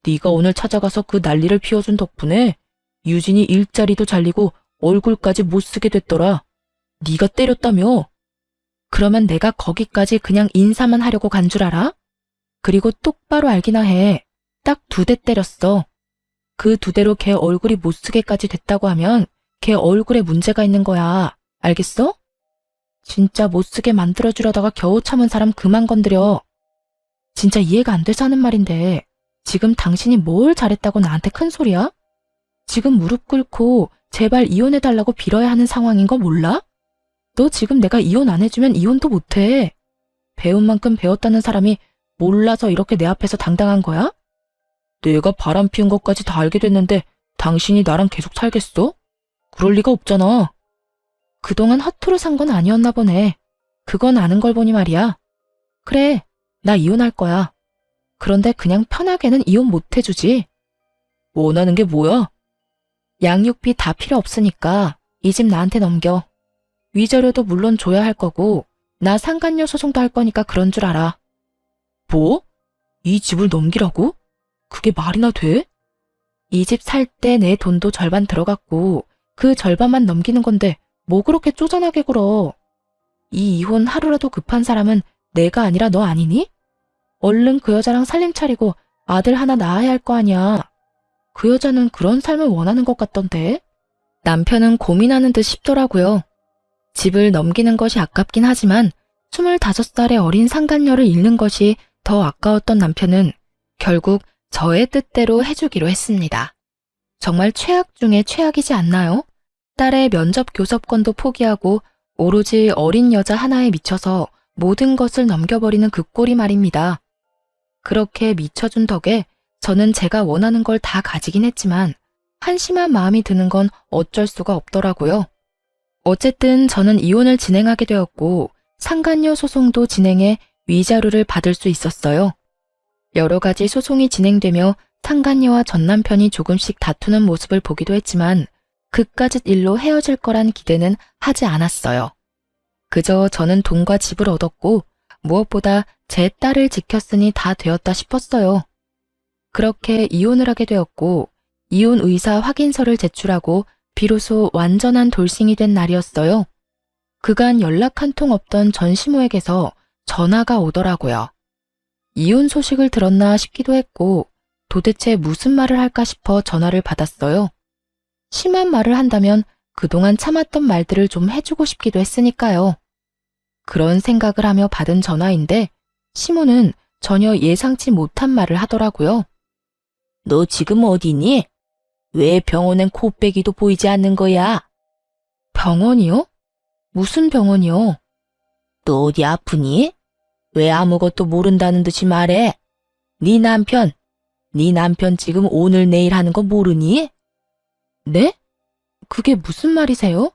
네가 오늘 찾아가서 그 난리를 피워준 덕분에 유진이 일자리도 잘리고 얼굴까지 못 쓰게 됐더라. 네가 때렸다며? 그러면 내가 거기까지 그냥 인사만 하려고 간 줄 알아? 그리고 똑바로 알기나 해. 딱 2대 때렸어. 그 2대로 걔 얼굴이 못 쓰게까지 됐다고 하면 걔 얼굴에 문제가 있는 거야. 알겠어? 진짜 못 쓰게 만들어주려다가 겨우 참은 사람 그만 건드려. 진짜 이해가 안 돼서 하는 말인데 지금 당신이 뭘 잘했다고 나한테 큰 소리야? 지금 무릎 꿇고 제발 이혼해달라고 빌어야 하는 상황인 거 몰라? 너 지금 내가 이혼 안 해주면 이혼도 못해. 배운 만큼 배웠다는 사람이 몰라서 이렇게 내 앞에서 당당한 거야? 내가 바람 피운 것까지 다 알게 됐는데 당신이 나랑 계속 살겠어? 그럴 리가 없잖아. 그동안 허투루 산 건 아니었나 보네. 그건 아는 걸 보니 말이야. 그래, 나 이혼할 거야. 그런데 그냥 편하게는 이혼 못 해주지. 원하는 게 뭐야? 양육비 다 필요 없으니까 이 집 나한테 넘겨. 위자료도 물론 줘야 할 거고 나 상간녀 소송도 할 거니까 그런 줄 알아. 뭐? 이 집을 넘기라고? 그게 말이나 돼? 이 집 살 때 내 돈도 절반 들어갔고 그 절반만 넘기는 건데 뭐 그렇게 쪼잔하게 굴어. 이 이혼 하루라도 급한 사람은 내가 아니라 너 아니니? 얼른 그 여자랑 살림 차리고 아들 하나 낳아야 할 거 아니야. 그 여자는 그런 삶을 원하는 것 같던데. 남편은 고민하는 듯 싶더라고요. 집을 넘기는 것이 아깝긴 하지만 25살의 어린 상간녀를 잃는 것이 더 아까웠던 남편은 결국 저의 뜻대로 해주기로 했습니다. 정말 최악 중에 최악이지 않나요? 딸의 면접 교섭권도 포기하고 오로지 어린 여자 하나에 미쳐서 모든 것을 넘겨버리는 그 꼴이 말입니다. 그렇게 미쳐준 덕에 저는 제가 원하는 걸 다 가지긴 했지만 한심한 마음이 드는 건 어쩔 수가 없더라고요. 어쨌든 저는 이혼을 진행하게 되었고 상간녀 소송도 진행해 위자료를 받을 수 있었어요. 여러 가지 소송이 진행되며 상간녀와 전 남편이 조금씩 다투는 모습을 보기도 했지만 그깟 일로 헤어질 거란 기대는 하지 않았어요. 그저 저는 돈과 집을 얻었고 무엇보다 제 딸을 지켰으니 다 되었다 싶었어요. 그렇게 이혼을 하게 되었고 이혼 의사 확인서를 제출하고 비로소 완전한 돌싱이 된 날이었어요. 그간 연락 한 통 없던 전 시모에게서 전화가 오더라고요. 이혼 소식을 들었나 싶기도 했고 도대체 무슨 말을 할까 싶어 전화를 받았어요. 심한 말을 한다면 그동안 참았던 말들을 좀 해주고 싶기도 했으니까요. 그런 생각을 하며 받은 전화인데 시모는 전혀 예상치 못한 말을 하더라고요. 너 지금 어디니? 왜 병원엔 코빼기도 보이지 않는 거야? 병원이요? 무슨 병원이요? 너 어디 아프니? 왜 아무것도 모른다는 듯이 말해? 네 남편 지금 오늘 내일 하는 거 모르니? 네? 그게 무슨 말이세요?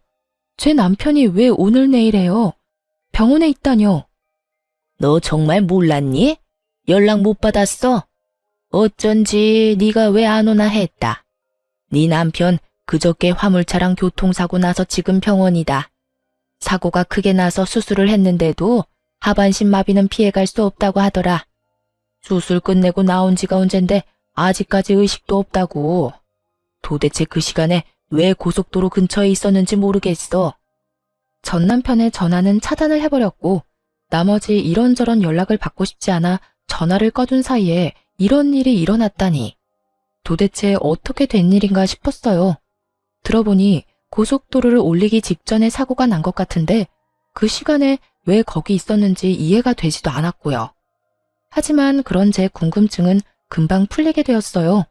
제 남편이 왜 오늘 내일 해요? 병원에 있다뇨? 너 정말 몰랐니? 연락 못 받았어? 어쩐지 네가 왜 안 오나 했다. 네 남편 그저께 화물차랑 교통사고 나서 지금 병원이다. 사고가 크게 나서 수술을 했는데도 하반신 마비는 피해갈 수 없다고 하더라. 수술 끝내고 나온 지가 언젠데 아직까지 의식도 없다고. 도대체 그 시간에 왜 고속도로 근처에 있었는지 모르겠어. 전 남편의 전화는 차단을 해버렸고 나머지 이런저런 연락을 받고 싶지 않아 전화를 꺼둔 사이에 이런 일이 일어났다니. 도대체 어떻게 된 일인가 싶었어요. 들어보니 고속도로를 올리기 직전에 사고가 난 것 같은데 그 시간에 왜 거기 있었는지 이해가 되지도 않았고요. 하지만 그런 제 궁금증은 금방 풀리게 되었어요.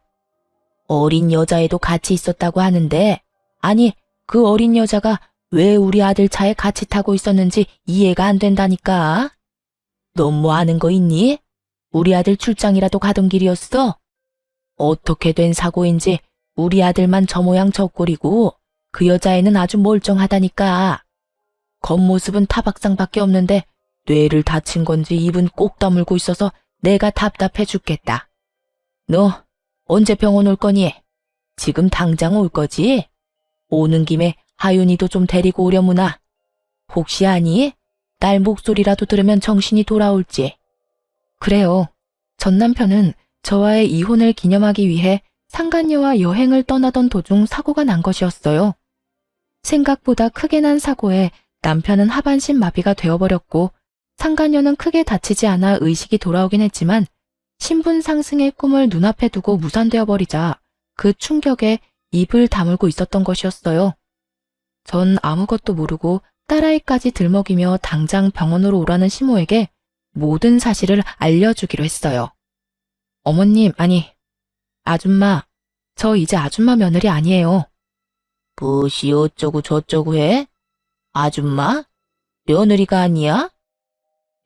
어린 여자애도 같이 있었다고 하는데 아니 그 어린 여자가 왜 우리 아들 차에 같이 타고 있었는지 이해가 안 된다니까. 넌 뭐 아는 거 있니? 우리 아들 출장이라도 가던 길이었어? 어떻게 된 사고인지 우리 아들만 저 모양 저 꼴이고 그 여자애는 아주 멀쩡하다니까. 겉모습은 타박상밖에 없는데 뇌를 다친 건지 입은 꼭 다물고 있어서 내가 답답해 죽겠다. 너 언제 병원 올 거니? 지금 당장 올 거지? 오는 김에 하윤이도 좀 데리고 오려무나. 혹시 아니? 딸 목소리라도 들으면 정신이 돌아올지. 그래요. 전 남편은 저와의 이혼을 기념하기 위해 상간녀와 여행을 떠나던 도중 사고가 난 것이었어요. 생각보다 크게 난 사고에 남편은 하반신 마비가 되어버렸고 상간녀는 크게 다치지 않아 의식이 돌아오긴 했지만 신분 상승의 꿈을 눈앞에 두고 무산되어 버리자 그 충격에 입을 다물고 있었던 것이었어요. 전 아무것도 모르고 딸아이까지 들먹이며 당장 병원으로 오라는 시모에게 모든 사실을 알려주기로 했어요. 어머님, 아니, 아줌마, 저 이제 아줌마 며느리 아니에요. 무엇이 어쩌고 저쩌고 해? 아줌마? 며느리가 아니야?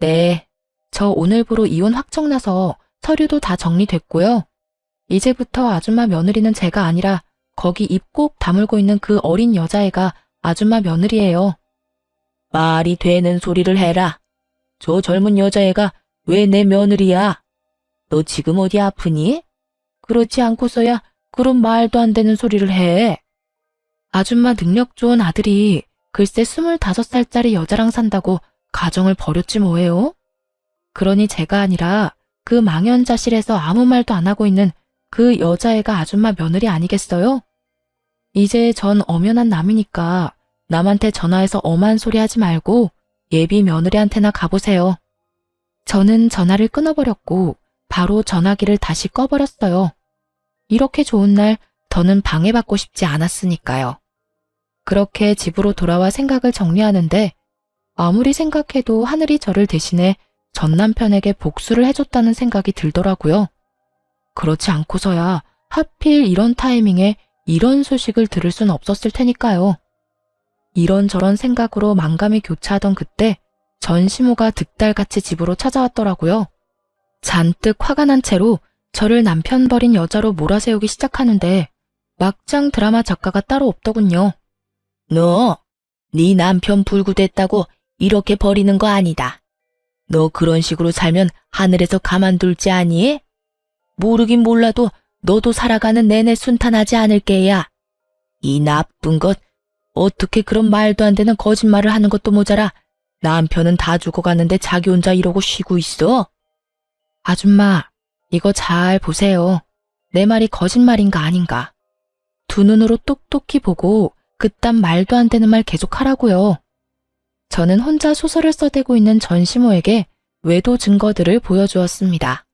네, 저 오늘부로 이혼 확정나서 서류도 다 정리됐고요. 이제부터 아줌마 며느리는 제가 아니라 거기 입 꼭 다물고 있는 그 어린 여자애가 아줌마 며느리예요. 말이 되는 소리를 해라. 저 젊은 여자애가 왜 내 며느리야? 너 지금 어디 아프니? 그렇지 않고서야 그런 말도 안 되는 소리를 해. 아줌마 능력 좋은 아들이 글쎄 25살짜리 여자랑 산다고 가정을 버렸지 뭐예요? 그러니 제가 아니라 그 망연자실해서 아무 말도 안 하고 있는 그 여자애가 아줌마 며느리 아니겠어요? 이제 전 엄연한 남이니까 남한테 전화해서 엄한 소리 하지 말고 예비 며느리한테나 가보세요. 저는 전화를 끊어버렸고 바로 전화기를 다시 꺼버렸어요. 이렇게 좋은 날 더는 방해받고 싶지 않았으니까요. 그렇게 집으로 돌아와 생각을 정리하는데 아무리 생각해도 하늘이 저를 대신해 전 남편에게 복수를 해줬다는 생각이 들더라고요. 그렇지 않고서야 하필 이런 타이밍에 이런 소식을 들을 순 없었을 테니까요. 이런저런 생각으로 만감이 교차하던 그때 전시모가 득달같이 집으로 찾아왔더라고요. 잔뜩 화가 난 채로 저를 남편 버린 여자로 몰아세우기 시작하는데 막장 드라마 작가가 따로 없더군요. 너, 네 남편 불구됐다고 이렇게 버리는 거 아니다. 너 그런 식으로 살면 하늘에서 가만둘지 아니? 모르긴 몰라도 너도 살아가는 내내 순탄하지 않을 게야. 이 나쁜 것, 어떻게 그런 말도 안 되는 거짓말을 하는 것도 모자라 남편은 다 죽어가는데 자기 혼자 이러고 쉬고 있어? 아줌마, 이거 잘 보세요. 내 말이 거짓말인가 아닌가. 두 눈으로 똑똑히 보고 그딴 말도 안 되는 말 계속 하라고요. 저는 혼자 소설을 써대고 있는 전시모에게 외도 증거들을 보여주었습니다.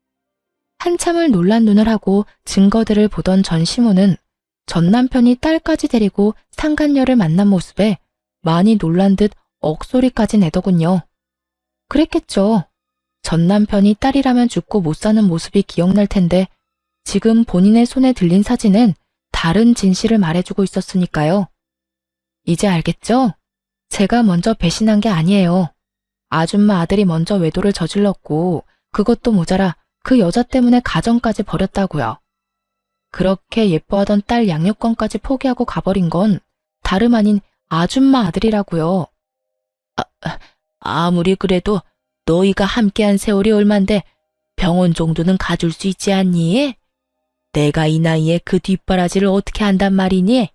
한참을 놀란 눈을 하고 증거들을 보던 전시모는 전 남편이 딸까지 데리고 상간녀를 만난 모습에 많이 놀란 듯 억소리까지 내더군요. 그랬겠죠. 전 남편이 딸이라면 죽고 못 사는 모습이 기억날 텐데 지금 본인의 손에 들린 사진은 다른 진실을 말해주고 있었으니까요. 이제 알겠죠? 제가 먼저 배신한 게 아니에요. 아줌마 아들이 먼저 외도를 저질렀고 그것도 모자라 그 여자 때문에 가정까지 버렸다고요. 그렇게 예뻐하던 딸 양육권까지 포기하고 가버린 건 다름 아닌 아줌마 아들이라고요. 아무리 그래도 너희가 함께한 세월이 얼만데 병원 정도는 가줄 수 있지 않니? 내가 이 나이에 그 뒷바라지를 어떻게 한단 말이니?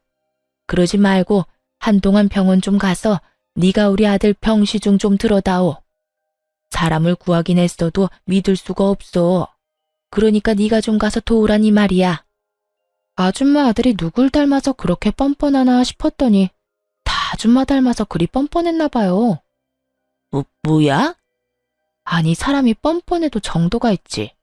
그러지 말고 한동안 병원 좀 가서 네가 우리 아들 병시중 좀 들어다오. 사람을 구하긴 했어도 믿을 수가 없어. 그러니까 네가 좀 가서 도우라니 말이야. 아줌마 아들이 누굴 닮아서 그렇게 뻔뻔하나 싶었더니 다 아줌마 닮아서 그리 뻔뻔했나 봐요. 뭐야? 아니 사람이 뻔뻔해도 정도가 있지.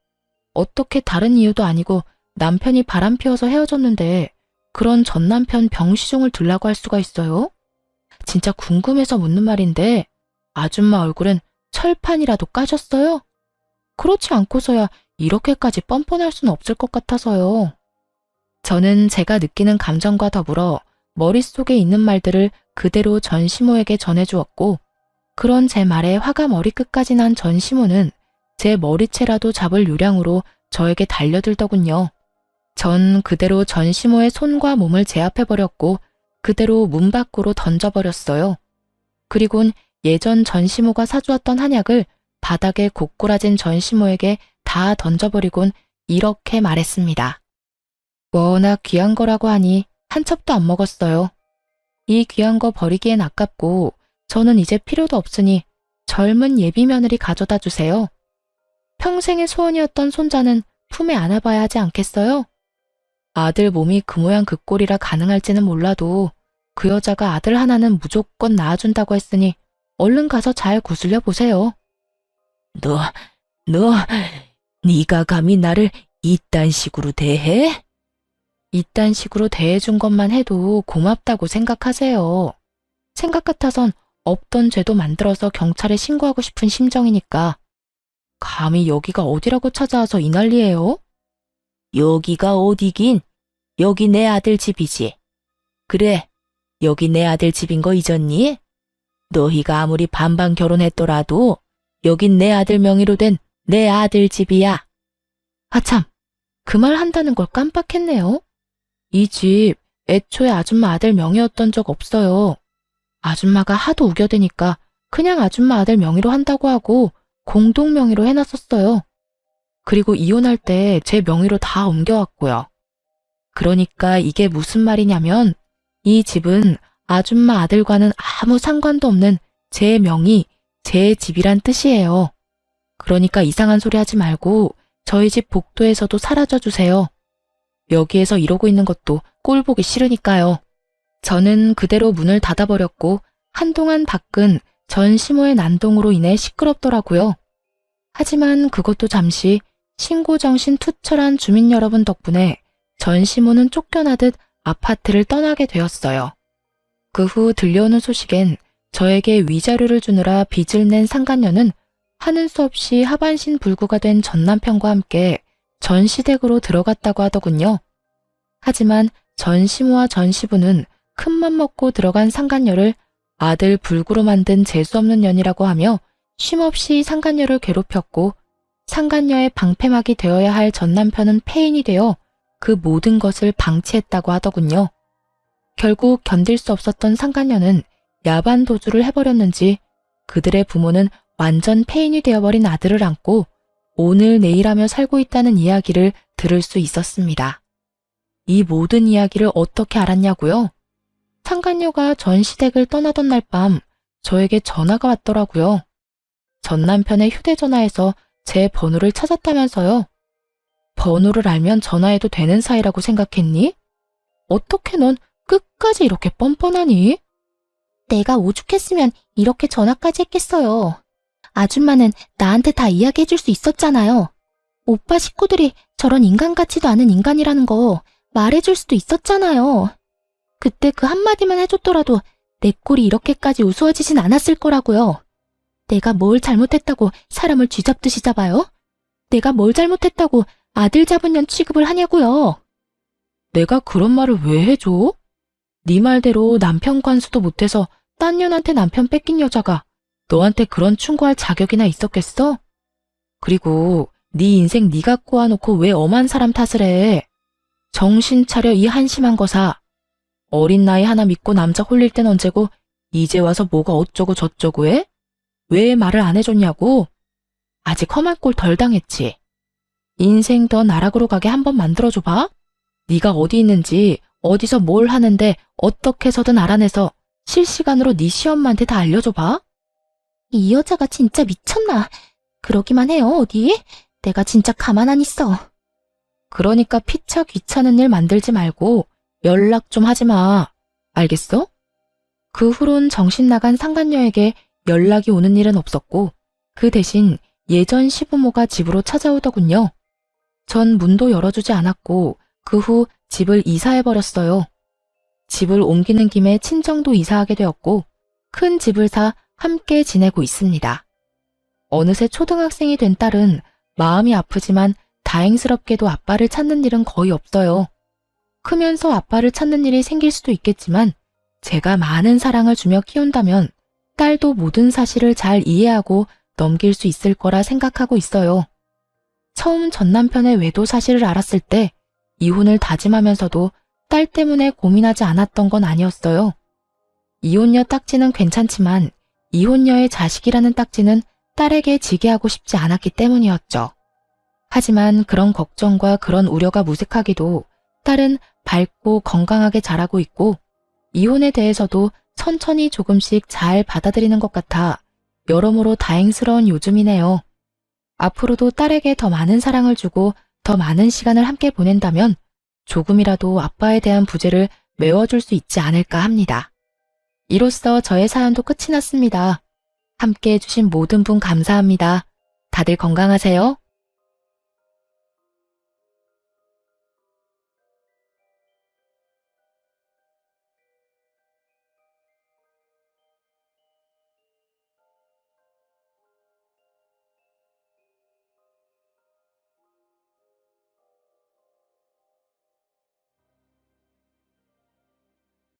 어떻게 다른 이유도 아니고 남편이 바람 피워서 헤어졌는데 그런 전 남편 병시종을 들라고 할 수가 있어요? 진짜 궁금해서 묻는 말인데 아줌마 얼굴은 철판이라도 까셨어요? 그렇지 않고서야 이렇게까지 뻔뻔할 수는 없을 것 같아서요. 저는 제가 느끼는 감정과 더불어 머릿속에 있는 말들을 그대로 전시모에게 전해주었고 그런 제 말에 화가 머리끝까지 난 전시모는 제 머리채라도 잡을 요량으로 저에게 달려들더군요. 전 그대로 전시모의 손과 몸을 제압해버렸고 그대로 문 밖으로 던져버렸어요. 그리곤 예전 전시모가 사주었던 한약을 바닥에 고꾸라진 전시모에게 다 던져버리곤 이렇게 말했습니다. 워낙 귀한 거라고 하니 한 첩도 안 먹었어요. 이 귀한 거 버리기엔 아깝고 저는 이제 필요도 없으니 젊은 예비 며느리 가져다 주세요. 평생의 소원이었던 손자는 품에 안아봐야 하지 않겠어요? 아들 몸이 그 모양 그 꼴이라 가능할지는 몰라도 그 여자가 아들 하나는 무조건 낳아준다고 했으니 얼른 가서 잘 구슬려 보세요. 네가 감히 나를 이딴 식으로 대해? 이딴 식으로 대해준 것만 해도 고맙다고 생각하세요. 생각 같아선 없던 죄도 만들어서 경찰에 신고하고 싶은 심정이니까. 감히 여기가 어디라고 찾아와서 이 난리예요? 여기가 어디긴? 여기 내 아들 집이지. 그래, 여기 내 아들 집인 거 잊었니? 너희가 아무리 반반 결혼했더라도 여긴 내 아들 명의로 된 내 아들 집이야. 아참, 그 말 한다는 걸 깜빡했네요. 이 집 애초에 아줌마 아들 명의였던 적 없어요. 아줌마가 하도 우겨대니까 그냥 아줌마 아들 명의로 한다고 하고 공동 명의로 해놨었어요. 그리고 이혼할 때 제 명의로 다 옮겨왔고요. 그러니까 이게 무슨 말이냐면 이 집은 아줌마 아들과는 아무 상관도 없는 제 명의, 제 집이란 뜻이에요. 그러니까 이상한 소리 하지 말고 저희 집 복도에서도 사라져 주세요. 여기에서 이러고 있는 것도 꼴 보기 싫으니까요. 저는 그대로 문을 닫아버렸고 한동안 밖은 전 시모의 난동으로 인해 시끄럽더라고요. 하지만 그것도 잠시 신고정신 투철한 주민 여러분 덕분에 전 시모는 쫓겨나듯 아파트를 떠나게 되었어요. 그 후 들려오는 소식엔 저에게 위자료를 주느라 빚을 낸 상간녀는 하는 수 없이 하반신 불구가 된 전남편과 함께 전시댁으로 들어갔다고 하더군요. 하지만 전 시모와 전 시부는 큰맘 먹고 들어간 상간녀를 아들 불구로 만든 재수없는 년이라고 하며 쉼없이 상간녀를 괴롭혔고 상간녀의 방패막이 되어야 할 전남편은 폐인이 되어 그 모든 것을 방치했다고 하더군요. 결국 견딜 수 없었던 상간녀는 야반 도주를 해버렸는지 그들의 부모는 완전 폐인이 되어버린 아들을 안고 오늘 내일 하며 살고 있다는 이야기를 들을 수 있었습니다. 이 모든 이야기를 어떻게 알았냐고요? 상간녀가 전시댁을 떠나던 날 밤 저에게 전화가 왔더라고요. 전 남편의 휴대전화에서 제 번호를 찾았다면서요. 번호를 알면 전화해도 되는 사이라고 생각했니? 어떻게 넌 끝까지 이렇게 뻔뻔하니? 내가 오죽했으면 이렇게 전화까지 했겠어요. 아줌마는 나한테 다 이야기해줄 수 있었잖아요. 오빠 식구들이 저런 인간 같지도 않은 인간이라는 거 말해줄 수도 있었잖아요. 그때 그 한마디만 해줬더라도 내 꼴이 이렇게까지 우스워지진 않았을 거라고요. 내가 뭘 잘못했다고 사람을 쥐잡듯이 잡아요? 내가 뭘 잘못했다고 아들 잡은 년 취급을 하냐고요. 내가 그런 말을 왜 해줘? 네 말대로 남편 관수도 못해서 딴 년한테 남편 뺏긴 여자가 너한테 그런 충고할 자격이나 있었겠어? 그리고 네 인생 네가 꼬아놓고 왜 엄한 사람 탓을 해? 정신 차려 이 한심한 거사. 어린 나이 하나 믿고 남자 홀릴 땐 언제고 이제 와서 뭐가 어쩌고 저쩌고 해? 왜 말을 안 해줬냐고? 아직 험한 꼴 덜 당했지. 인생 더 나락으로 가게 한번 만들어줘봐. 네가 어디 있는지 어디서 뭘 하는데 어떻게 해서든 알아내서 실시간으로 네 시엄마한테 다 알려줘봐. 이 여자가 진짜 미쳤나? 그러기만 해요 어디? 내가 진짜 가만 안 있어. 그러니까 피차 귀찮은 일 만들지 말고 연락 좀 하지 마. 알겠어? 그 후론 정신 나간 상간녀에게 연락이 오는 일은 없었고 그 대신 예전 시부모가 집으로 찾아오더군요. 전 문도 열어주지 않았고 그 후 집을 이사해버렸어요. 집을 옮기는 김에 친정도 이사하게 되었고 큰 집을 사 함께 지내고 있습니다. 어느새 초등학생이 된 딸은 마음이 아프지만 다행스럽게도 아빠를 찾는 일은 거의 없어요. 크면서 아빠를 찾는 일이 생길 수도 있겠지만 제가 많은 사랑을 주며 키운다면 딸도 모든 사실을 잘 이해하고 넘길 수 있을 거라 생각하고 있어요. 처음 전 남편의 외도 사실을 알았을 때 이혼을 다짐하면서도 딸 때문에 고민하지 않았던 건 아니었어요. 이혼녀 딱지는 괜찮지만 이혼녀의 자식이라는 딱지는 딸에게 지게 하고 싶지 않았기 때문이었죠. 하지만 그런 걱정과 그런 우려가 무색하기도 딸은 밝고 건강하게 자라고 있고 이혼에 대해서도 천천히 조금씩 잘 받아들이는 것 같아 여러모로 다행스러운 요즘이네요. 앞으로도 딸에게 더 많은 사랑을 주고 더 많은 시간을 함께 보낸다면 조금이라도 아빠에 대한 부재를 메워줄 수 있지 않을까 합니다. 이로써 저의 사연도 끝이 났습니다. 함께 해주신 모든 분 감사합니다. 다들 건강하세요.